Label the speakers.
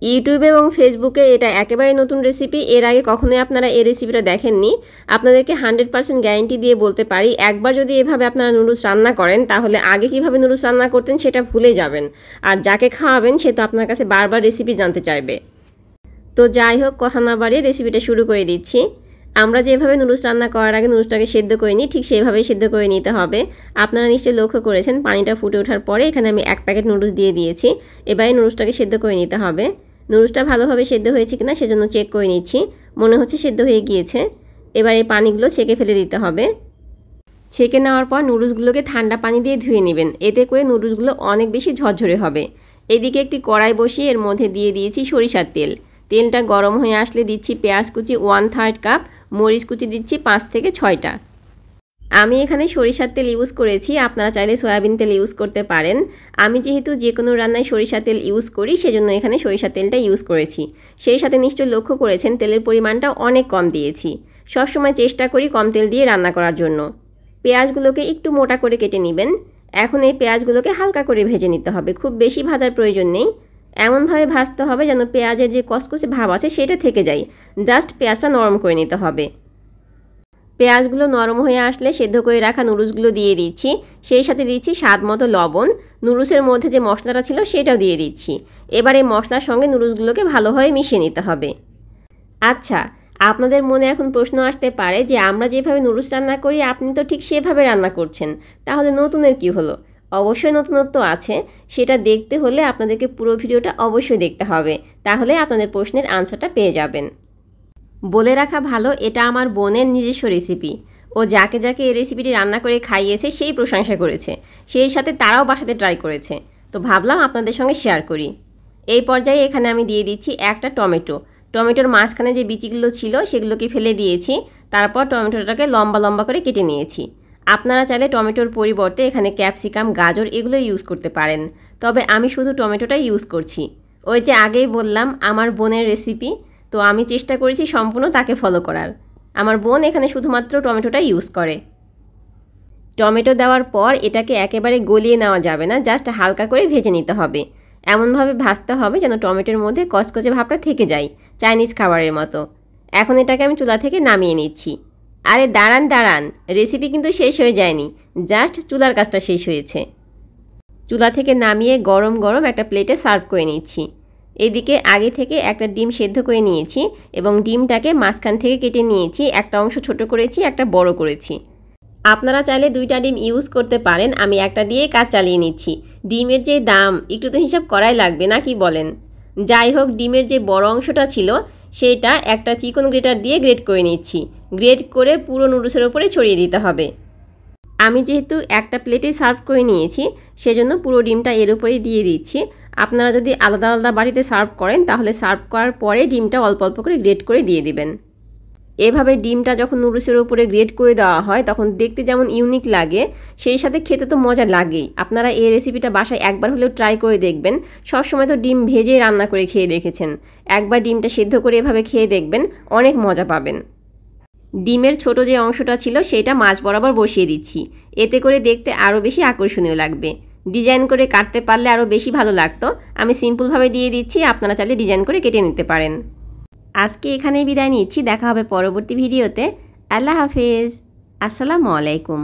Speaker 1: ইউটিউবে এবং ফেসবুকে এটা একেবারে নতুন রেসিপি। এর আগে কখনোই আপনারা এই রেসিপিটা দেখেননি। আপনাদেরকে 100% গ্যারান্টি দিয়ে বলতে পারি, একবার যদি এভাবে আপনারা নুডলস রান্না করেন তাহলে আগে কিভাবে নুডলস রান্না করতেন সেটা ভুলে যাবেন। আর যাকে খাওয়াবেন সে তো আপনার কাছে বারবার রেসিপি জানতে চাইবে। তো যাই হোক, কথা না বাড়িয়ে রেসিপিটা শুরু করে দিচ্ছি। আমরা যেভাবে নুডলস রান্না করার আগে নুডলসটাকে সেদ্ধ করে নিই, ঠিক সেইভাবেই সেদ্ধ করে নিতে হবে। আপনারা নিশ্চয়ই লক্ষ্য করেছেন পানিটা ফুটে ওঠার পরে এখানে আমি 1 প্যাকেট নুডলস দিয়ে দিয়েছি। এবারে নুডলসটাকে সেদ্ধ করে নিতে হবে। নুডলসটা ভালোভাবে সেদ্ধ হয়েছে কিনা সেজন্য চেক করে নিচ্ছি। মনে হচ্ছে সেদ্ধ হয়ে গিয়েছে। এবার এই পানিগুলো ছেঁকে ফেলে দিতে হবে। ছেঁকে নেওয়ার পর নুডলসগুলোকে ঠান্ডা পানি দিয়ে ধুয়ে নেবেন। এতে করে নুডলসগুলো অনেক বেশি ঝরঝরে হবে। এদিকে একটি কড়াই বসিয়ে এর মধ্যে দিয়ে দিয়েছি সরিষার তেল। তেলটা গরম হয়ে আসলে দিচ্ছি পেঁয়াজ কুচি 1/3 কাপ, মরিচ কুচি দিচ্ছি 5 থেকে 6টা। আমি এখানে সরিষার তেল ইউজ করেছি, আপনারা চাইলে সয়াবিন তেল ইউজ করতে পারেন। আমি যেহেতু যে কোনো রান্নায় সরিষার তেল ইউজ করি সেজন্য এখানে সরিষার তেলটা ইউজ করেছি। সেই সাথে নিশ্চয়ই লক্ষ্য করেছেন তেলের পরিমাণটা অনেক কম দিয়েছি। সবসময় চেষ্টা করি কম তেল দিয়ে রান্না করার জন্য। পেঁয়াজগুলোকে একটু মোটা করে কেটে নেবেন। এখন এই পেঁয়াজগুলোকে হালকা করে ভেজে নিতে হবে, খুব বেশি ভাজার প্রয়োজন নেই। এমনভাবে ভাজতে হবে যেন পেঁয়াজের যে কসকসে ভাব আছে সেটা থেকে যায়। জাস্ট পেঁয়াজটা নরম করে নিতে হবে। পেঁয়াজগুলো নরম হয়ে আসলে সেদ্ধ করে রাখা নুডলসগুলো দিয়ে দিচ্ছি। সেই সাথে দিচ্ছি স্বাদ মতো লবণ। নুডলসের মধ্যে যে মশলাটা ছিল সেটাও দিয়ে দিচ্ছি। এবার এই মশলার সঙ্গে নুডলসগুলোকে ভালোভাবে মিশিয়ে নিতে হবে। আচ্ছা, আপনাদের মনে এখন প্রশ্ন আসতে পারে যে আমরা যেভাবে নুডলস রান্না করি আপনি তো ঠিক সেভাবে রান্না করছেন, তাহলে নতুনের কি হলো? অবশ্যই নতুনত্ব আছে। সেটা দেখতে হলে আপনাদেরকে পুরো ভিডিওটা অবশ্যই দেখতে হবে, তাহলে আপনাদের প্রশ্নের আনসারটা পেয়ে যাবেন। বলে রাখা ভালো, এটা আমার বোনের নিজস্ব রেসিপি। ও যাকে যাকে এই রেসিপিটি রান্না করে খাইয়েছে সেই প্রশংসা করেছে, সেই সাথে তারাও বাসাতে ট্রাই করেছে। তো ভাবলাম আপনাদের সঙ্গে শেয়ার করি। এই পর্যায়ে এখানে আমি দিয়ে দিচ্ছি একটা টমেটো। টমেটোর মাঝখানে যে বিচিগুলো ছিল সেগুলোকে ফেলে দিয়েছি। তারপর টমেটোটাকে লম্বা লম্বা করে কেটে নিয়েছি। আপনারা চাইলে টমেটোর পরিবর্তে এখানে ক্যাপসিকাম, গাজর এগুলো ইউজ করতে পারেন, তবে আমি শুধু টমেটোটাই ইউজ করছি। ওই যে আগেই বললাম আমার বোনের রেসিপি, তো আমি চেষ্টা করেছি সম্পূর্ণ তাকে ফলো করার। আমার বোন এখানে শুধুমাত্র টমেটোটাই ইউজ করে। টমেটো দেওয়ার পর এটাকে একেবারে গলিয়ে নেওয়া যাবে না, জাস্ট হালকা করে ভেজে নিতে হবে। এমনভাবে ভাজতে হবে যেন টমেটোর মধ্যে কচকচে ভাবটা থেকে যায়, চাইনিজ খাবারের মতো। এখন এটাকে আমি চুলা থেকে নামিয়ে নিচ্ছি। আরে দাঁড়ান দাঁড়ান, রেসিপি কিন্তু শেষ হয়ে যায়নি, জাস্ট চুলার কাজটা শেষ হয়েছে। চুলা থেকে নামিয়ে গরম গরম একটা প্লেটে সার্ভ করে নিচ্ছি। এদিকে আগে থেকে একটা ডিম সেদ্ধ করে নিয়েছি এবং ডিমটাকে মাঝখান থেকে কেটে নিয়েছি। একটা অংশ ছোট করেছি, একটা বড় করেছি। আপনারা চাইলে 2টা ডিম ইউজ করতে পারেন, আমি একটা দিয়ে কাজ চালিয়ে নিচ্ছি। ডিমের যে দাম একটু তো হিসাব করাই লাগবে, না কি বলেন? যাই হোক, ডিমের যে বড় অংশটা ছিল সেটা একটা চিকন গ্রেটার দিয়ে গ্রেট করে নিচ্ছি। গ্রেট করে পুরো নুডলসের ওপরে ছড়িয়ে দিতে হবে। আমি যেহেতু একটা প্লেটে সার্ভ করে নিয়েছি সেজন্য পুরো ডিমটা এর উপরেই দিয়ে দিচ্ছি। আপনারা যদি আলাদা আলাদা বাড়িতে সার্ভ করেন তাহলে সার্ভ করার পরে ডিমটা অল্প অল্প করে গ্রেট করে দিয়ে দিবেন। এভাবে ডিমটা যখন নুডলসের উপরে গ্রেট করে দেওয়া হয় তখন দেখতে যেমন ইউনিক লাগে, সেই সাথে খেতে তো মজা লাগেই। আপনারা এই রেসিপিটা বাসায় একবার হলেও ট্রাই করে দেখবেন। সবসময় তো ডিম ভেজে রান্না করে খেয়ে দেখেছেন, একবার ডিমটা সেদ্ধ করে এভাবে খেয়ে দেখবেন, অনেক মজা পাবেন। ডিমের ছোট যে অংশটা ছিল সেটা মাঝ বরাবর বসিয়ে দিচ্ছি, এতে করে দেখতে আরও বেশি আকর্ষণীয় লাগবে। ডিজাইন করে কাটতে পারলে আরও বেশি ভালো লাগতো। আমি সিম্পলভাবে দিয়ে দিচ্ছি, আপনারা চাইলে ডিজাইন করে কেটে নিতে পারেন। আজকে এখানেই বিদায় নিচ্ছি, দেখা হবে পরবর্তী ভিডিওতে। আল্লাহ হাফেজ, আসসালামু আলাইকুম।